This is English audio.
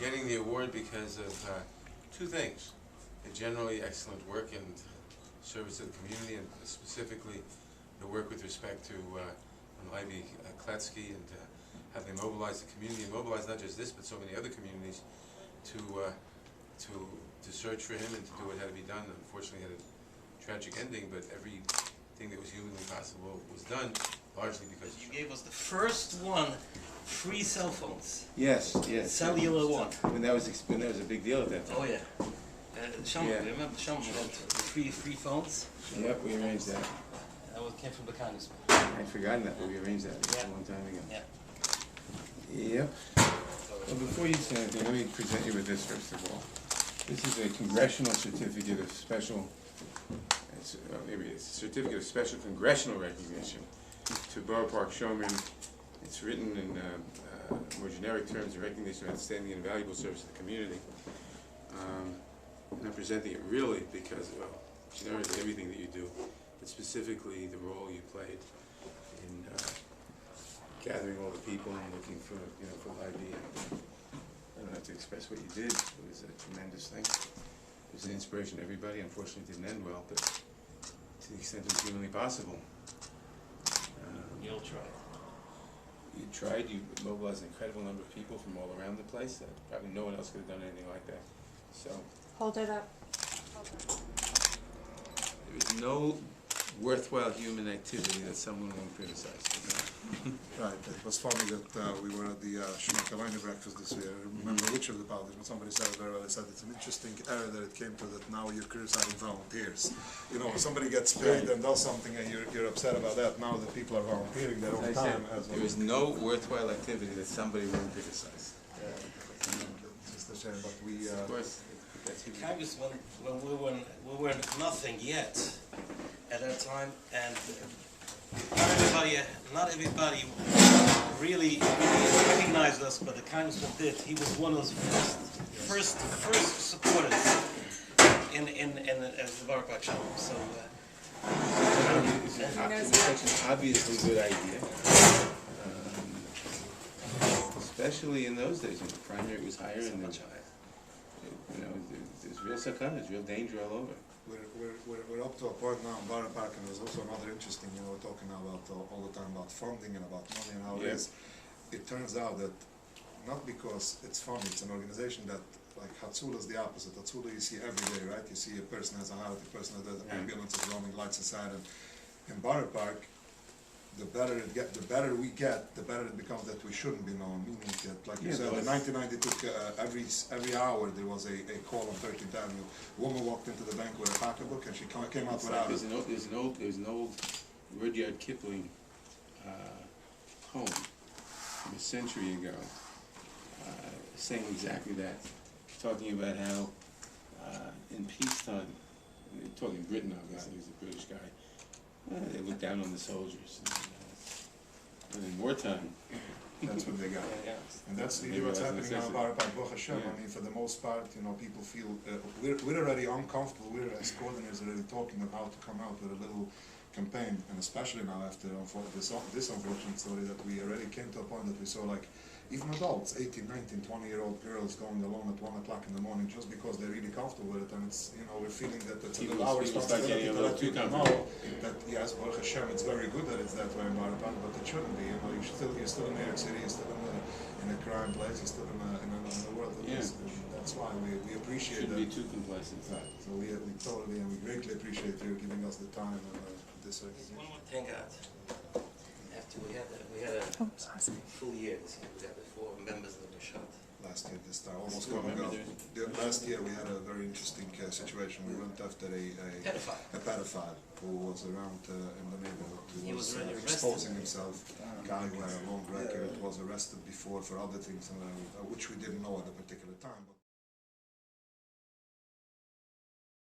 getting the award because of two things. A generally excellent work and service to the community, and specifically the work with respect to Ivy Kletsky, and how they mobilize the community, and mobilize not just this but so many other communities to search for him and to do what had to be done. Unfortunately, it had a tragic ending, but everything that was humanly possible was done, largely because You gave us the first free cell phones. Yes, yes. Cellular one. When that was a big deal at that time. Oh yeah. Shomrim, Yeah. remember Shomrim had free phones? Yep, we arranged that. That came from the Congressman. I'd forgotten that, but we arranged that a long time ago. Yeah. Yep. Well, before you say anything, let me present you with this first of all. This is a Congressional Certificate of Special, maybe it's a Certificate of Special Congressional Recognition to Borough Park Shomrim. It's written in more generic terms, a recognition of outstanding and valuable service to the community. And I'm presenting it really because, well, generically everything that you do, but specifically the role you played in gathering all the people and looking for, for Ivy. I don't have to express what you did. It was a tremendous thing. It was an inspiration to everybody. Unfortunately, it didn't end well, but to the extent it was humanly possible. You all tried. You tried. You mobilized an incredible number of people from all around the place. That probably no one else could have done anything like that. So Hold it up. there is no worthwhile human activity that someone won't criticize. Right, it was funny that we were at the Shomrim breakfast this year. I remember which of the politicians, somebody said it very well, they said it's an interesting error that it came to that now you're criticizing volunteers. You know, when somebody gets paid and does something and you're upset about that, now that people are volunteering their own As I time. said, there is no worthwhile activity that somebody won't criticize. Just a shame, but we... Of course, that's human. Congressman, when we were nothing yet at that time, and not everybody really recognized us, but the Congressman did. He was one of those first supporters in the Borough Park Shomrim. So It's such an obviously good idea, especially in those days when the crime rate was higher and there's real sakana, there's real danger all over. We're up to a point now in Borough Park, and there's also another interesting, we're talking now about all the time about funding and about money and how it is. It turns out that not because it's fun, it's an organization that, like Hatsula is the opposite. Hatsula you see every day, right? You see a person has a heart, a person has an ambulance is running, lights aside, and in Borough Park, the better we get, the better it becomes that we shouldn't be known. Meaning that, like you said, in 1992, every hour there was a call on 13th Avenue. A woman walked into the bank with a pocketbook and she came out without it. There's an old Rudyard Kipling poem from a century ago saying exactly that, talking about how in peacetime, talking Britain obviously, he's a British guy, they look down on the soldiers, and in wartime, that's what they got. And that's what's happening now in Borough Park. Baruch Hashem, I mean, for the most part, people feel, we're already uncomfortable, we're as coordinators already talking about how to come out with a little campaign, and especially now after this unfortunate story that we already came to a point that we saw, like, even adults, 18, 19, 20-year-old girls going alone at 1 o'clock in the morning just because they're really comfortable with it, and it's, we're feeling that it's a little our responsibility to let people know that, yes, Baruch Hashem, it's very good that it's that way in Borough Park, but it shouldn't be, you're still in New York City, you're still in a crime place, you're still in a world that is, and that's why we appreciate that. Shouldn't be too complacent. Right, so we totally, and we greatly appreciate you giving us the time and this recognition. one more thing, we had a full year this year. We had the 4 members that were shot. Last year, this time, almost coming up. Last year we had a very interesting situation. We went after a pedophile who was around in the neighborhood. He was exposing himself. A guy who had a long record, was arrested before for other things, which we didn't know at a particular time. But